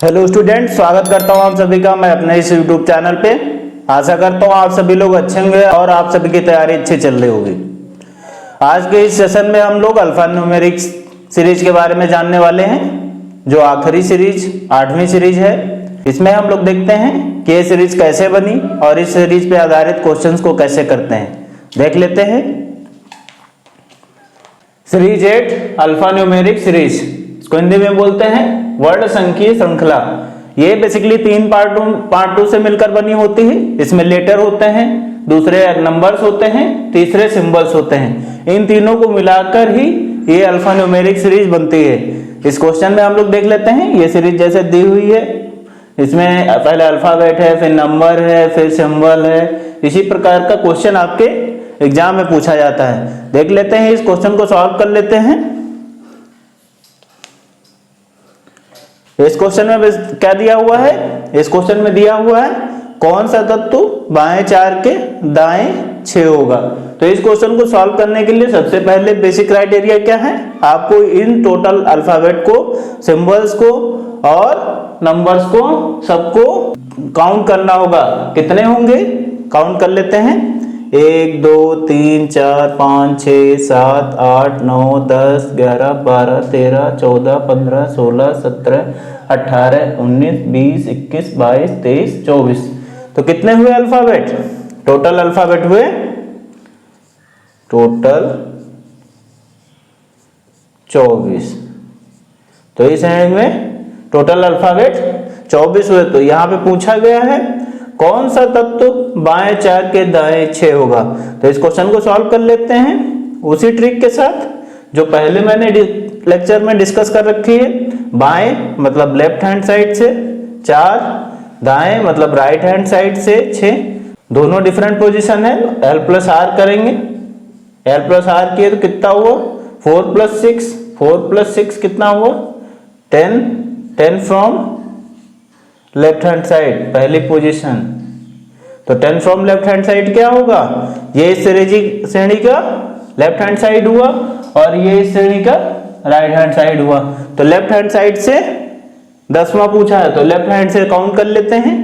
Hello student, स्वागत करता हूं आप सभी का मैं अपने इस यूट्यूब चैनल पे। आशा करता हूं आप सभी लोग अच्छे होंगे और आप सभी की तैयारी अच्छी चल रही होगी। आज के इस सेशन में हम लोग अल्फा न्यूमेरिक सीरीज के बारे में जानने वाले हैं, जो आखिरी सीरीज 8वीं सीरीज है। इसमें हम लोग देखते हैं कि ये सीरीज कैसे बनी और इस सीरीज पे आधारित क्वेश्चंस को कैसे करते हैं, देख लेते हैं। सीरीज 8 अल्फा न्यूमेरिक सीरीज, इसको हिंदी में बोलते हैं वर्ण संख्यीय श्रृंखला। ये बेसिकली 3 पार्टों से मिलकर बनी होती है। इसमें लेटर होते हैं, दूसरे नंबर्स होते हैं, तीसरे सिंबल्स होते हैं। इन तीनों को मिलाकर ही ये अल्फा न्यूमेरिक सीरीज बनती है। इस क्वेश्चन में हम लोग देख लेते हैं। ये सीरीज जैसे दी हुई है, इसमें पहले अल्फाबेट है, फिर नंबर है, फिर सिंबल है। इसी प्रकार का क्वेश्चन आपके एग्जाम में पूछा जाता है। देख लेते हैं, इस क्वेश्चन को सॉल्व कर लेते हैं। इस क्वेश्चन में क्या दिया हुआ है? इस क्वेश्चन में दिया हुआ है कौन सा तत्व बाएं 4 के दाएं 6 होगा। तो इस क्वेश्चन को सॉल्व करने के लिए सबसे पहले बेसिक क्राइटेरिया क्या है? आपको इन टोटल अल्फाबेट को, सिंबल्स को और नंबर्स को सबको काउंट करना होगा। कितने होंगे काउंट कर लेते हैं। 1 2 3 4 5 6 7 8 9 10 11 12 13 14 15 16 17 18 19 20 21 22 23 24। तो कितने हुए अल्फाबेट? टोटल अल्फाबेट हुए टोटल 24। तो इस हैंड में टोटल अल्फाबेट 24 हुए। तो यहां पे पूछा गया है कौन सा तत्व बाएं 4 के दाएं 6 होगा। तो इस क्वेश्चन को सॉल्व कर लेते हैं उसी ट्रिक के साथ जो पहले मैंने लेक्चर में डिस्कस कर रखी है। बाएं मतलब लेफ्ट हैंड साइड से 4, दाएं मतलब राइट हैंड साइड से 6। दोनों डिफरेंट पोजीशन है। L प्लस आर करेंगे। L प्लस आर किए तो कितना हुआ? 4 प्लस 6, 4 प्लस 6 कितना हुआ? 10, 10 फ्रॉम लेफ्ट हैंड साइड, पहली पोजीशन। तो 10 फ्रॉम लेफ्ट हैंड साइड क्या होगा? ये इस श्रेणी का लेफ्ट हैंड साइड हुआ और ये इस श्रेणी का राइट हैंड साइड हुआ। तो लेफ्ट हैंड साइड से 10वां पूछा है, तो लेफ्ट हैंड से काउंट कर लेते हैं।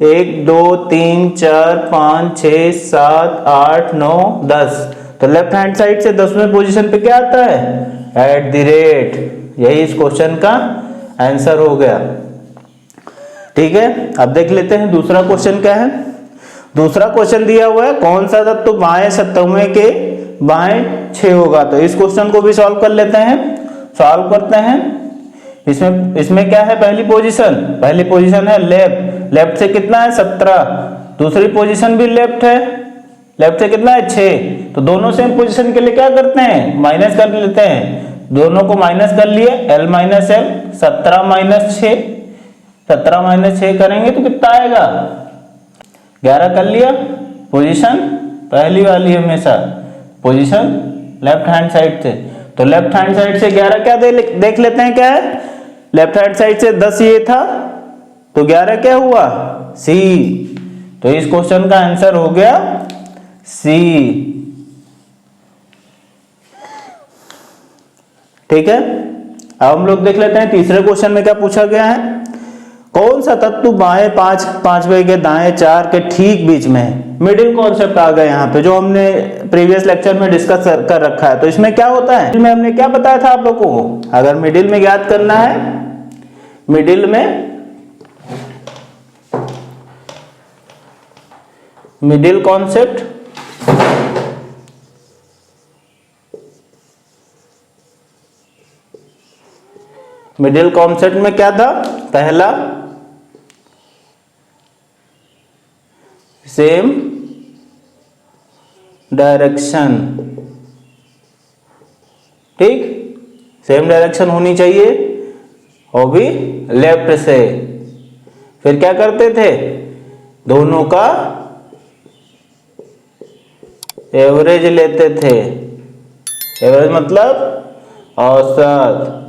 1 2 3 4 5 6 7 8 9 10। तो लेफ्ट हैंड साइड से 10वें पोजीशन पे क्या आता है? @ यही इस क्वेश्चन का आंसर हो गया। ठीक है, अब देख लेते हैं दूसरा क्वेश्चन क्या है। दूसरा क्वेश्चन दिया हुआ है कौन सा तत्व बाएं 7वें के बाएं 6 होगा। तो इस क्वेश्चन को भी सॉल्व कर लेते हैं। सॉल्व करते हैं। इसमें क्या है? पहली पोजीशन है लेफ्ट। लेफ्ट से कितना है? 17। दूसरी पोजीशन भी लेफ्ट है। लेफ्ट से कितना है? 6। तो दोनों सेम पोजीशन के लिए क्या करते हैं? माइनस कर लेते हैं। दोनों को माइनस कर लिए, L minus L। 17 minus 6, 17 minus 6 करेंगे तो कितना आएगा? 11 कर लिया। पोजीशन पहली वाली हमेशा पोजीशन लेफ्ट हैंड साइड से। तो लेफ्ट हैंड साइड से 11 क्या देख लेते हैं क्या है। लेफ्ट हैंड साइड से 10 ये था, तो 11 क्या हुआ? C। तो इस क्वेश्चन का आंसर हो गया C। ठीक है, अब हम लोग देख लेते हैं तीसरे क्वेश्चन में क्या पूछा गया है। कौन सा तत्व बाएं 5वें के दाएं 4 के ठीक बीच में है। मिडिल कॉन्सेप्ट आ गया यहाँ पे, जो हमने प्रीवियस लेक्चर में डिस्कस कर रखा है। तो इसमें क्या होता है, इसमें हमने क्या बताया था आप लोगों को? अगर मिडिल में याद करना है, मिडिल कॉन्सेप्ट मिडिल कॉन्सेप्ट में क्या था? पहला सेम डायरेक्शन। ठीक, सेम डायरेक्शन होनी चाहिए और भी लेफ्ट से। फिर क्या करते थे? दोनों का एवरेज लेते थे। एवरेज मतलब औसत।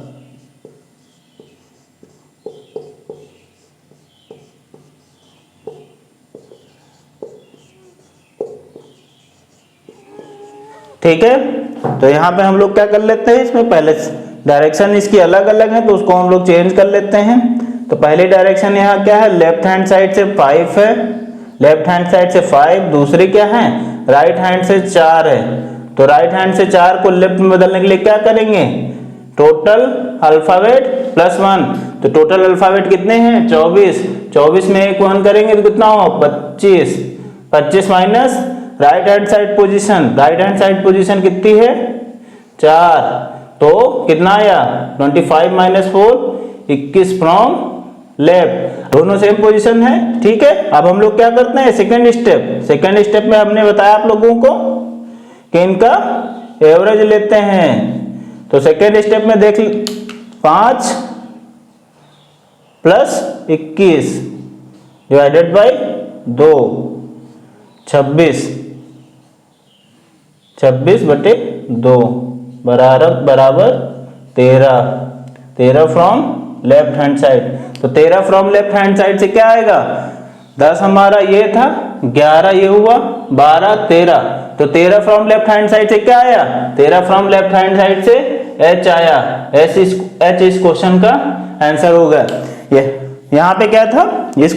ठीक है, तो यहां पे हम लोग क्या कर लेते हैं, इसमें पहले डायरेक्शन इसकी अलग अलग है तो उसको हम लोग चेंज कर लेते हैं। तो पहली डायरेक्शन यहाँ क्या है, लेफ्ट हैंड साइड से 5 है, लेफ्ट हैंड साइड से 5, दूसरी क्या है, राइट हैंड से 4 है। तो राइट हैंड से 4 को लेफ्ट में बदलने के लिए क्या करेंगे, टोटल अल्फाबेट प्लस 1। तो टोटल अल्फाबेट कितने हैं, 24, 24 में एक 1 करेंगे तो कितना हो, 25, 25 minus right hand side position, right hand side position कितनी है, 4, तो कितना आया 25 माइनस 4, 21 फ्रॉम लेफ्ट, दोनों सेम पोजीशन है। ठीक है, अब हम लोग क्या करते हैं, सेकंड स्टेप, सेकंड स्टेप में हमने बताया आप लोगों को कि इनका एवरेज लेते हैं। तो सेकेंड स्टेप में देख 5 प्लस 21 डिवाइडेड बाई 2, 26, 26 बटे 2 बराबर 13, 13 फ्रॉम लेफ्ट हैंड साइड। तो 13 फ्रॉम लेफ्ट हैंड साइड से क्या आएगा, 10 हमारा ये था, 11 ये हुआ, 12, 13, तो 13 फ्रॉम लेफ्ट हैंड साइड से क्या आया, 13 फ्रॉम लेफ्ट हैंड साइड से H आया, H इस क्वेश्चन का आंसर होगा। ये यहाँ पे क्या था, इस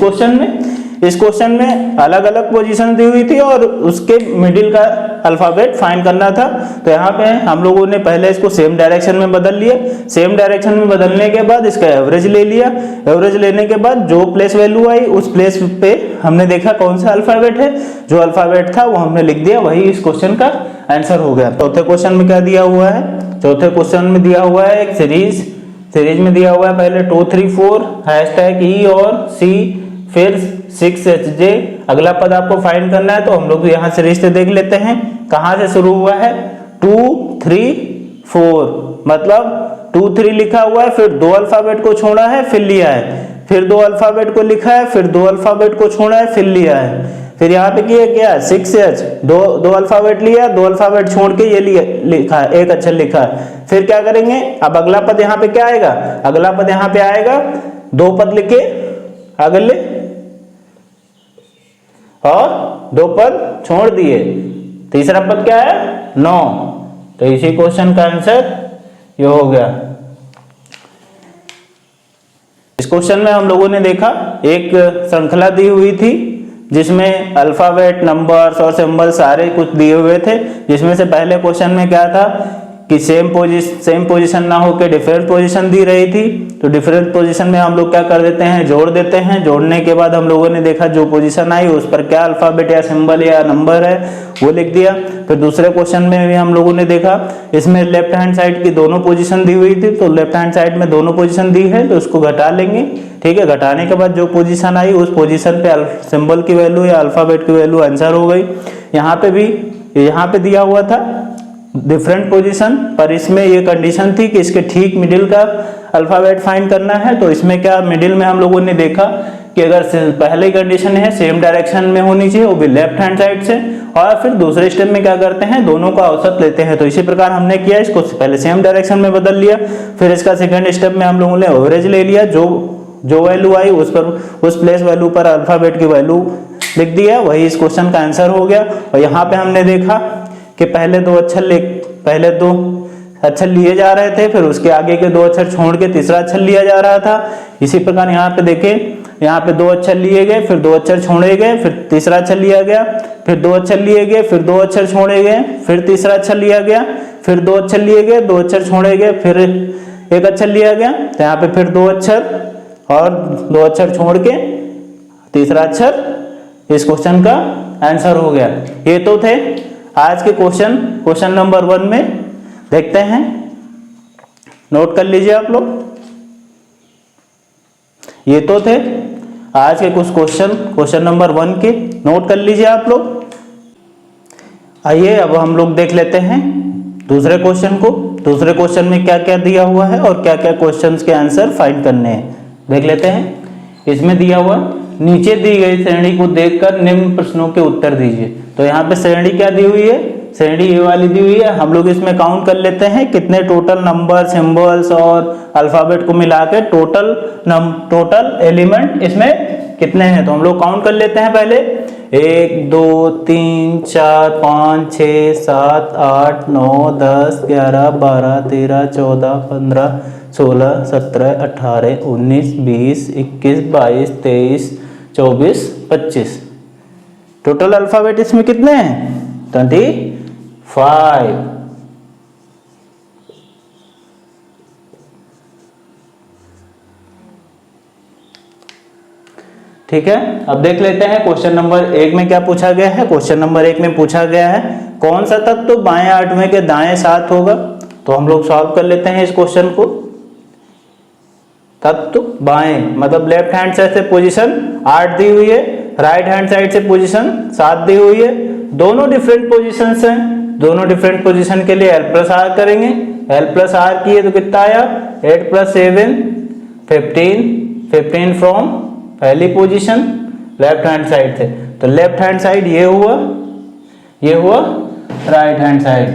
क्वेश्चन में अलग अलग पोजीशन दी हुई थी और उसके मिडिल का अल्फाबेट फाइंड करना था। तो यहाँ पे हम लोगों ने पहले इसको सेम डायरेक्शन में बदल लिया, सेम डायरेक्शन में बदलने के बाद इसका एवरेज ले लिया, एवरेज लेने के बाद जो प्लेस वैल्यू आई उस प्लेस पे हमने देखा कौन सा अल्फाबेट है, जो अल्फाबेट था वो हमने लिख दिया, वही इस क्वेश्चन का आंसर हो गया। चौथे क्वेश्चन में क्या दिया हुआ है, चौथे क्वेश्चन में दिया हुआ है एक सीरीज में दिया हुआ है पहले 2 3 4 #E और C फिर 6HJ, अगला पद आपको फाइंड करना है। तो हम लोग यहाँ सीरीज से देख लेते हैं कहाँ से शुरू हुआ है, 2 3 4, मतलब 2 3 लिखा हुआ है, फिर 2 अल्फाबेट को छोड़ा है फिर लिया है, फिर 2 अल्फाबेट को लिखा है, फिर 2 अल्फाबेट को छोड़ा है फिर लिया है, फिर यहाँ पे किया क्या 6H, दो अल्फाबेट लिया, 2 अल्फाबेट छोड़ के ये लिखा है, एक अक्षर लिखा है। फिर क्या करेंगे, अब अगला पद यहाँ पे क्या आएगा, अगला पद यहाँ पे आएगा, 2 पद लिखे अगले और 2 पद छोड़ दिए, तीसरा पद क्या है 9। तो इसी क्वेश्चन का आंसर ये हो गया। इस क्वेश्चन में हम लोगों ने देखा एक श्रृंखला दी हुई थी जिसमें अल्फाबेट, नंबर्स और सिंबल सारे कुछ दिए हुए थे, जिसमें से पहले क्वेश्चन में क्या था कि सेम पोजीशन ना होकर डिफरेंट पोजीशन दी रही थी। तो डिफरेंट पोजीशन में हम लोग क्या कर देते हैं, जोड़ देते हैं, जोड़ने के बाद हम लोगों ने देखा जो पोजीशन आई उस पर क्या अल्फाबेट या सिंबल या नंबर है वो लिख दिया। फिर दूसरे क्वेश्चन में भी हम लोगों ने देखा इसमें लेफ्ट हैंड साइड की दोनों पोजीशन दी हुई थी, तो लेफ्ट हैंड साइड में दोनों पोजीशन दी है तो उसको घटा लेंगे। ठीक है, घटाने के बाद जो पोजीशन आई उस पोजीशन पे सिंबल की वैल्यू या अल्फाबेट की वैल्यू आंसर हो गई। यहाँ पे दिया हुआ था डिफरेंट पोजीशन, पर इसमें ये कंडीशन थी कि इसके ठीक मिडिल का अल्फाबेट फाइंड करना है। तो इसमें क्या मिडिल में हम लोगों ने देखा कि अगर पहले कंडीशन है सेम डायरेक्शन में होनी चाहिए वो भी लेफ्ट हैंड साइड से, और फिर दूसरे स्टेप में क्या करते हैं दोनों का औसत लेते हैं। तो इसी प्रकार हमने किया, इसको पहले सेम डायरेक्शन में बदल लिया, फिर इसका सेकंड स्टेप में हम लोगों ने एवरेज ले लिया, जो वैल्यू आई उस प्लेस वैल्यू पर अल्फाबेट की वैल्यू लिख दिया, वही इस क्वेश्चन का आंसर हो गया। और यहाँ पे हमने देखा कि पहले दो अक्षर लिए जा रहे थे, फिर उसके आगे के 2 अक्षर छोड़ के तीसरा अक्षर लिया जा रहा था। इसी प्रकार यहाँ पे देखें, यहाँ पे 2 अक्षर लिए गए, फिर 2 अक्षर छोड़े गए, फिर तीसरा अक्षर लिया गया, फिर 2 अक्षर लिए गए, फिर 2 अक्षर छोड़े गए, फिर तीसरा अक्षर लिया गया, फिर 2 अक्षर लिए गए, 2 अक्षर छोड़े गए, फिर एक अक्षर लिया गया। तो यहाँ पे फिर 2 अक्षर और 2 अक्षर छोड़ के तीसरा अक्षर, इस क्वेश्चन का आंसर हो गया। ये तो थे आज के क्वेश्चन नंबर 1 में। देखते हैं, नोट कर लीजिए आप लोग, ये तो थे आज के कुछ क्वेश्चन नंबर 1 के, नोट कर लीजिए आप लोग। आइए अब हम लोग देख लेते हैं दूसरे क्वेश्चन को। दूसरे क्वेश्चन में क्या क्या दिया हुआ है और क्या क्या क्वेश्चंस के आंसर फाइंड करने हैं, देख लेते हैं। इसमें दिया हुआ नीचे दी गई श्रेणी को देखकर निम्न प्रश्नों के उत्तर दीजिए। तो यहाँ पे श्रेणी क्या दी हुई है, श्रेणी ये वाली दी हुई है। हम लोग इसमें काउंट कर लेते हैं कितने टोटल नंबर, सिंबल्स और अल्फाबेट को मिला के टोटल एलिमेंट इसमें कितने हैं। तो हम लोग काउंट कर लेते हैं पहले, 1 2 3 4 5 6 7 8 9 10 11 12 13 14 15 16, 17, 18, 19, 20, 21, 22, 23, 24, 25। टोटल अल्फाबेट इसमें कितने हैं? 25। ठीक है, अब देख लेते हैं क्वेश्चन नंबर 1 में क्या पूछा गया है। क्वेश्चन नंबर 1 में पूछा गया है कौन सा तत्व बाएं 8वें के दाएं 7 होगा। तो हम लोग सॉल्व कर लेते हैं इस क्वेश्चन को। तत्व बाएं मतलब लेफ्ट हैंड साइड से पोजीशन 8 दी हुई है, राइट हैंड साइड से पोजीशन 7 दी हुई है। दोनों डिफरेंट पोजीशंस हैं, दोनों डिफरेंट पोजीशन के लिए l प्लस आर करेंगे। l प्लस आर किए तो कितना आया? 8 प्लस 7 15, 15 फ्रॉम पहली पोजीशन लेफ्ट हैंड साइड से। तो लेफ्ट हैंड साइड ये हुआ राइट हैंड साइड।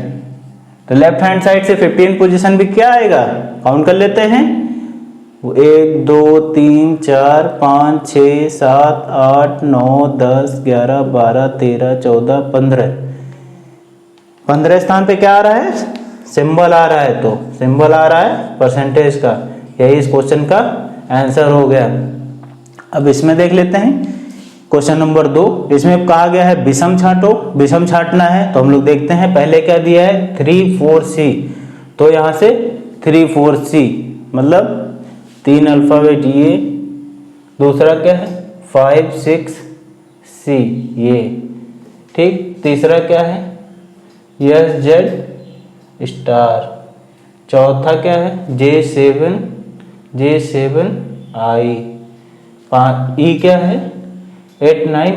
तो लेफ्ट हैंड साइड से 15 पोजीशन भी क्या आएगा? काउंट कर लेते हैं। 1 2 3 4 5 6 7 8 9 10 11 12 13 14 15। 15 स्थान पे क्या आ रहा है? सिंबल आ रहा है। तो सिंबल आ रहा है परसेंटेज का। यही इस क्वेश्चन का आंसर हो गया। अब इसमें देख लेते हैं क्वेश्चन नंबर 2। इसमें कहा गया है विषम छांटो, विषम छांटना है। तो हम लोग देखते हैं पहले क्या दिया है 3 4 C। तो यहाँ से 3 4 C मतलब 3 अल्फाबेट ये, दूसरा क्या है 5 6 C ये, ठीक। तीसरा क्या है S Z स्टार। चौथा क्या है J 7 I। ई क्या है 8 9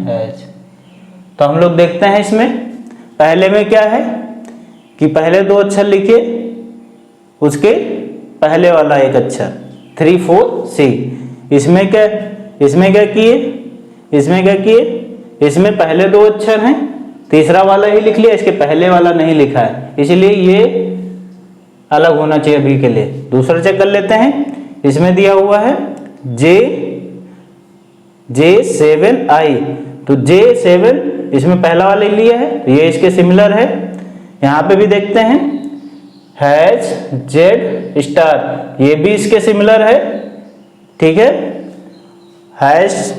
हैज। तो हम लोग देखते हैं इसमें पहले में क्या है कि पहले 2 अक्षर लिखे, उसके पहले वाला एक अक्षर 3 4 C। इसमें क्या किए? इसमें पहले 2 अक्षर हैं, तीसरा वाला ही लिख लिया, इसके पहले वाला नहीं लिखा है, इसलिए ये अलग होना चाहिए अभी के लिए। दूसरा चेक कर लेते हैं। इसमें दिया हुआ है J 7 I। तो J7 इसमें पहला वाला ही लिया है, तो ये इसके सिमिलर है। यहाँ पे भी देखते हैं हैज Z स्टार, ये भी इसके सिमिलर है, ठीक है। हैज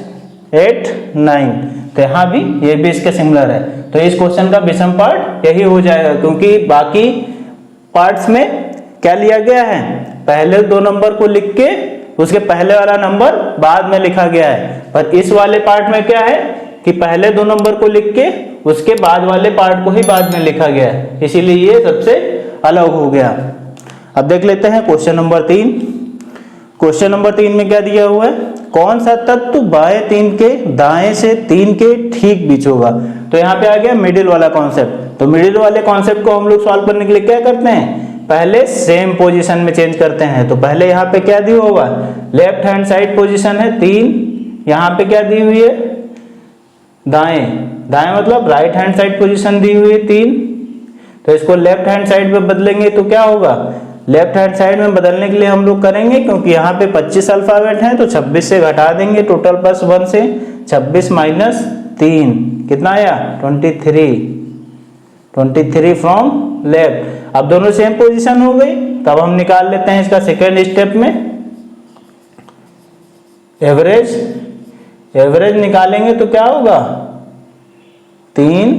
8 9, तो यहाँ भी ये भी इसके सिमिलर है। तो इस क्वेश्चन का विषम पार्ट यही हो जाएगा, क्योंकि बाकी पार्ट्स में क्या लिया गया है, पहले 2 नंबर को लिख के उसके पहले वाला नंबर बाद में लिखा गया है। पर इस वाले पार्ट में क्या है कि पहले 2 नंबर को लिख के उसके बाद वाले पार्ट को ही बाद में लिखा गया है, इसीलिए ये सबसे अलग हो गया। अब देख लेते हैं क्वेश्चन नंबर 3। क्वेश्चन नंबर 3 में क्या दिया हुआ है, कौन सा तत्व बाएं 3 के दाएं से 3 के ठीक बीच होगा। तो यहाँ पे आ गया मिडिल वाला कॉन्सेप्ट। तो मिडिल वाले कॉन्सेप्ट को हम लोग सॉल्व करने के लिए क्या करते हैं, पहले सेम पोजीशन में चेंज करते हैं। तो पहले यहाँ पे क्या दिया होगा, लेफ्ट हैंड साइड पोजीशन है 3, यहाँ पे क्या दी हुई है दाएं मतलब राइट हैंड साइड पोजीशन दी हुई है 3। तो इसको लेफ्ट हैंड साइड पे बदलेंगे तो क्या होगा, लेफ्ट हैंड साइड में बदलने के लिए हम लोग करेंगे, क्योंकि यहाँ पे 25 अल्फाबेट हैं, तो 26 से घटा देंगे, टोटल प्लस 1 से 26 माइनस 3 कितना आया 23 फ्रॉम लेफ्ट। अब दोनों सेम पोजीशन हो गई। तब हम निकाल लेते हैं इसका सेकेंड स्टेप में एवरेज निकालेंगे तो क्या होगा 3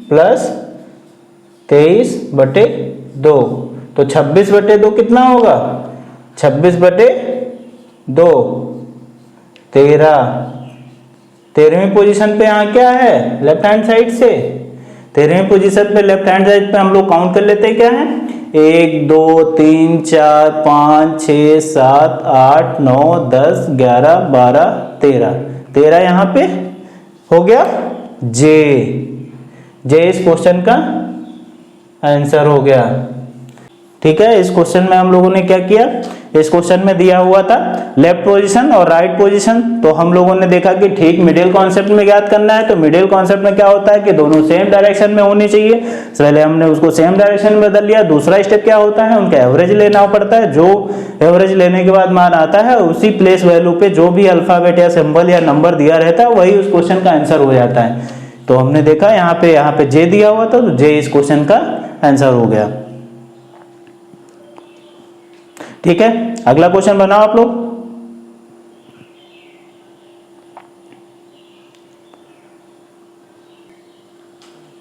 प्लस 23/2। तो 26/2 कितना होगा 26/2 13। 13वीं पोजीशन पे यहाँ क्या है लेफ्ट हैंड साइड से, 13वीं पोजीशन पे लेफ्ट हैंड साइड पे हम लोग काउंट कर लेते हैं क्या है 1 2 3 4 5 6 7 8 9 10 11 12 13 यहाँ पे हो गया जे इस क्वेश्चन का आंसर हो गया। ठीक है, इस क्वेश्चन में हम लोगों ने क्या किया, इस क्वेश्चन में दिया हुआ था लेफ्ट पोजीशन और राइट पोजीशन। तो हम लोगों ने देखा कि ठीक मिडिल कॉन्सेप्ट में ज्ञात करना है। तो मिडिल कॉन्सेप्ट में क्या होता है कि दोनों सेम डायरेक्शन में होनी चाहिए। पहले हमने उसको सेम डायरेक्शन में बदल लिया। दूसरा स्टेप क्या होता है, उनका एवरेज लेना पड़ता है। जो एवरेज लेने के बाद मान आता है उसी प्लेस वैल्यू पे जो भी अल्फाबेट या सिंबल या नंबर दिया रहता है वही उस क्वेश्चन का आंसर हो जाता है। तो हमने देखा यहाँ पे जे दिया हुआ था, तो जे इस क्वेश्चन का आंसर हो गया। ठीक है, अगला क्वेश्चन बनाओ आप लोग।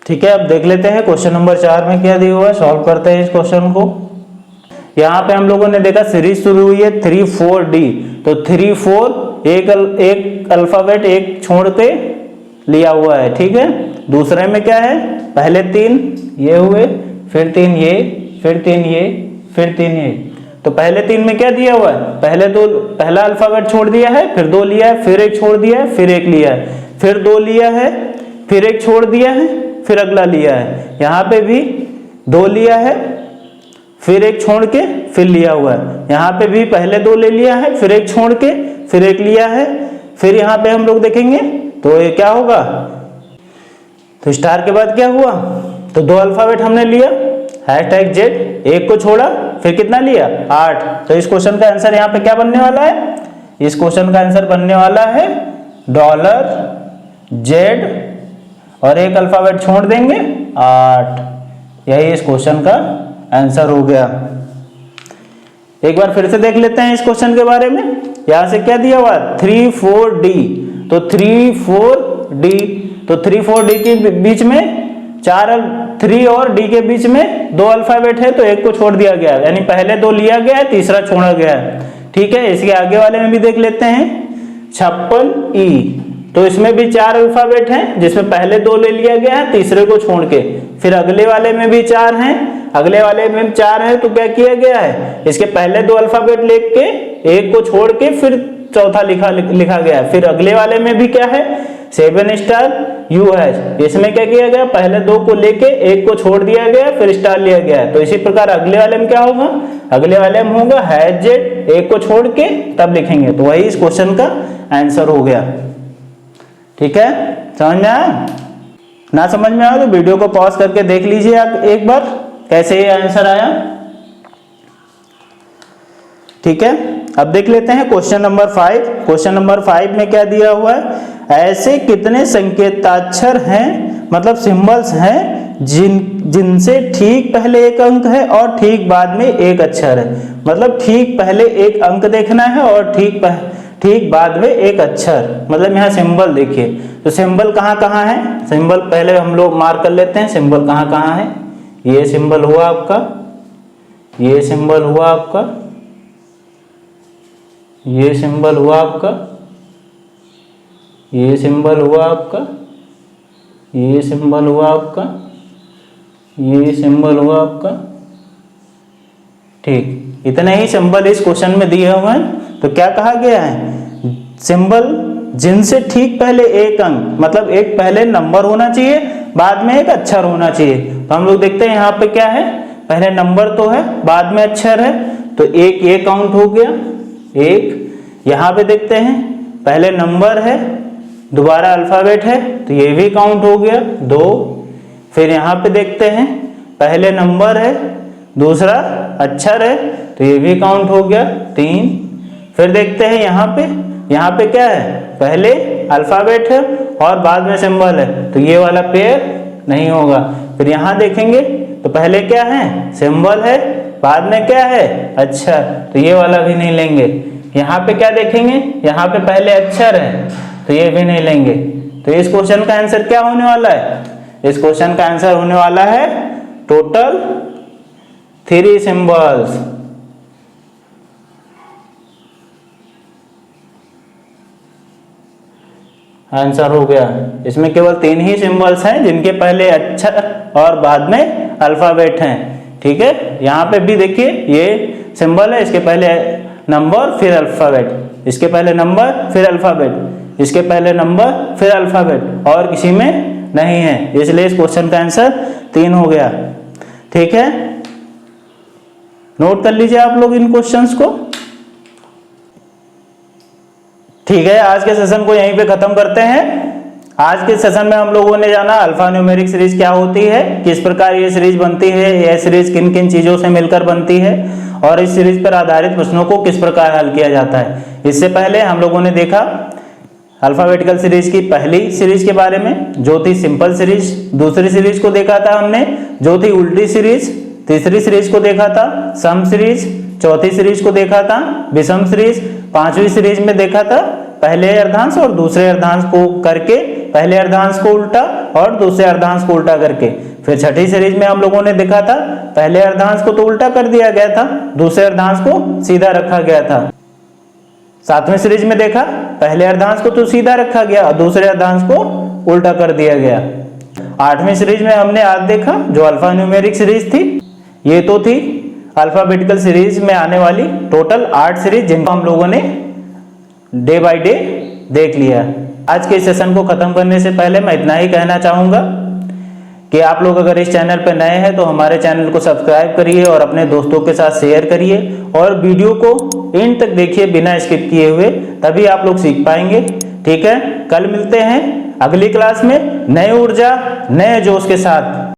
ठीक है, अब देख लेते हैं क्वेश्चन नंबर 4 में क्या दिया हुआ है, सॉल्व करते हैं इस क्वेश्चन को। यहाँ पे हम लोगों ने देखा सीरीज शुरू हुई है 3 4 D, तो 3 4 एक अल्फाबेट एक छोड़ के लिया हुआ है। ठीक है, दूसरे में क्या है, पहले 3 ये हुए, फिर 3 ये, फिर 3 ये, फिर 3 ये। तो पहले 3 में क्या दिया हुआ है, पहला अल्फाबेट छोड़ दिया है, फिर 2 लिया है, फिर 1 छोड़ दिया है, फिर 1 लिया है, फिर 2 लिया है, फिर 1 छोड़ दिया है, फिर अगला लिया है। यहाँ पे भी 2 लिया है, फिर 1 छोड़ के फिर लिया हुआ है। यहाँ पे भी पहले 2 ले लिया है, फिर 1 छोड़ के फिर 1 लिया है। फिर यहाँ पे हम लोग देखेंगे तो ये क्या होगा, तो स्टार के बाद क्या हुआ, तो 2 अल्फाबेट हमने लिया, #Z, 1 को छोड़ा, फिर कितना लिया 8। तो इस क्वेश्चन का आंसर यहाँ पे क्या बनने वाला है, इस क्वेश्चन का आंसर बनने वाला है $Z और 1 अल्फाबेट छोड़ देंगे 8। यही इस क्वेश्चन का आंसर हो गया। एक बार फिर से देख लेते हैं इस क्वेश्चन के बारे में। यहां से क्या दिया हुआ 3 4 D, तो 3 4 D, तो 3 4 D के बीच में 3 और D के बीच में 2 अल्फाबेट है, तो 1 को छोड़ दिया गया है, यानी पहले 2 लिया गया है, तीसरा छोड़ा गया है। ठीक है, इसके आगे वाले में भी देख लेते हैं 56E, तो इसमें भी 4 अल्फाबेट हैं, जिसमें पहले 2 ले लिया गया है, तीसरे को छोड़ के। फिर अगले वाले में भी 4 हैं, अगले वाले में 4 है, तो क्या किया गया है, इसके पहले 2 अल्फाबेट लेके 1 को छोड़ के फिर चौथा लिखा गया है। फिर अगले वाले में भी क्या है 7*U है, इसमें क्या किया गया, पहले 2 को लेके 1 को छोड़ दिया गया, फिर स्टार लिया गया है। तो इसी प्रकार अगले वाले में क्या होगा, अगले वाले में होगा #Z, 1 को छोड़ के तब लिखेंगे। तो वही इस क्वेश्चन का आंसर हो गया। ठीक है, समझ में आया, ना समझ में आया तो वीडियो को पॉज करके देख लीजिए आप एक बार कैसे ये आंसर आया। ठीक है, अब देख लेते हैं क्वेश्चन नंबर 5। क्वेश्चन नंबर 5 में क्या दिया हुआ है, ऐसे कितने संकेताक्षर हैं, मतलब सिंबल्स हैं जिनसे ठीक पहले एक अंक है और ठीक बाद में एक अक्षर है। मतलब ठीक पहले एक अंक देखना है और ठीक बाद में एक अक्षर, मतलब यहाँ सिंबल देखिए। तो सिंबल कहाँ कहाँ है, सिंबल पहले हम लोग मार्क कर लेते हैं, सिंबल कहाँ कहाँ है। ये सिंबल हुआ आपका, ये सिंबल हुआ आपका, ये सिंबल हुआ आपका, ये सिंबल हुआ आपका, ये सिंबल हुआ आपका, ये सिंबल हुआ आपका। ठीक, इतने ही सिंबल इस क्वेश्चन में दिए हुए हैं। तो क्या कहा गया है, सिंबल जिनसे ठीक पहले एक अंक, मतलब एक पहले नंबर होना चाहिए, बाद में एक अक्षर होना चाहिए। तो हम लोग देखते हैं यहाँ पे क्या है, पहले नंबर तो है, बाद में अक्षर है, तो एक ये काउंट हो गया, एक। यहाँ पे देखते हैं पहले नंबर है, दोबारा अल्फाबेट है, तो ये भी काउंट हो गया 2। फिर यहाँ पे देखते हैं पहले नंबर है, दूसरा अक्षर है, तो ये भी काउंट हो गया 3। फिर देखते हैं यहाँ पे क्या है, पहले अल्फाबेट है और बाद में सिंबल है, तो ये वाला पेयर नहीं होगा। फिर यहाँ देखेंगे तो पहले क्या है, सिंबल है, बाद में क्या है, अक्षर, तो ये वाला भी नहीं लेंगे। यहाँ पे क्या देखेंगे, यहाँ पे पहले अक्षर है, तो ये भी नहीं लेंगे। तो इस क्वेश्चन का आंसर क्या होने वाला है, इस क्वेश्चन का आंसर होने वाला है टोटल 3 सिंबल्स। आंसर हो गया, इसमें केवल 3 ही सिंबल्स हैं जिनके पहले अक्षर और बाद में अल्फाबेट हैं। ठीक है, यहाँ पे भी देखिए ये सिंबल है, इसके पहले नंबर फिर अल्फाबेट, इसके पहले नंबर फिर अल्फाबेट, इसके पहले नंबर फिर अल्फाबेट, और किसी में नहीं है, इसलिए इस क्वेश्चन का आंसर 3 हो गया। ठीक है, नोट कर लीजिए आप लोग इन क्वेश्चंस को। ठीक है, आज के सेशन को यहीं पे खत्म करते हैं। आज के सेशन में हम लोगों ने जाना अल्फा न्यूमेरिक सीरीज क्या होती है, किस प्रकार ये सीरीज बनती है, यह सीरीज किन किन चीजों से मिलकर बनती है, और इस सीरीज पर आधारित प्रश्नों को किस प्रकार हल किया जाता है। इससे पहले हम लोगों ने देखा अल्फाबेटिकल सीरीज की पहली सीरीज के बारे में, जो थी सिंपल सीरीज। दूसरी सीरीज को देखा था हमने, जो थी उल्टी सीरीज। तीसरी सीरीज को देखा था सम सीरीज। चौथी सीरीज को देखा था विषम सीरीज, पांचवी सीरीज में देखा था पहले अर्धांश और दूसरे अर्धांश को करके, पहले अर्धांश को उल्टा और दूसरे अर्धांश को उल्टा करके। फिर छठी सीरीज में हम लोगों ने देखा था पहले अर्धांश को तो उल्टा कर दिया गया था, दूसरे अर्धांश को सीधा रखा गया था। सातवें सीरीज में देखा पहले अर्धांश को तो सीधा रखा गया और दूसरे अर्धांश को उल्टा कर दिया गया। आठवीं सीरीज में हमने आज देखा जो अल्फा न्यूमेरिक सीरीज थी, ये तो थी अल्फाबेटिकल सीरीज में आने वाली टोटल 8 सीरीज जिनको हम लोगों ने डे बाय डे देख लिया। आज के सेशन को खत्म करने से पहले मैं इतना ही कहना चाहूंगा कि आप लोग अगर इस चैनल पर नए हैं तो हमारे चैनल को सब्सक्राइब करिए और अपने दोस्तों के साथ शेयर करिए और वीडियो को एंड तक देखिए बिना स्किप किए हुए, तभी आप लोग सीख पाएंगे। ठीक है, कल मिलते हैं अगली क्लास में नए ऊर्जा नए जोश के साथ।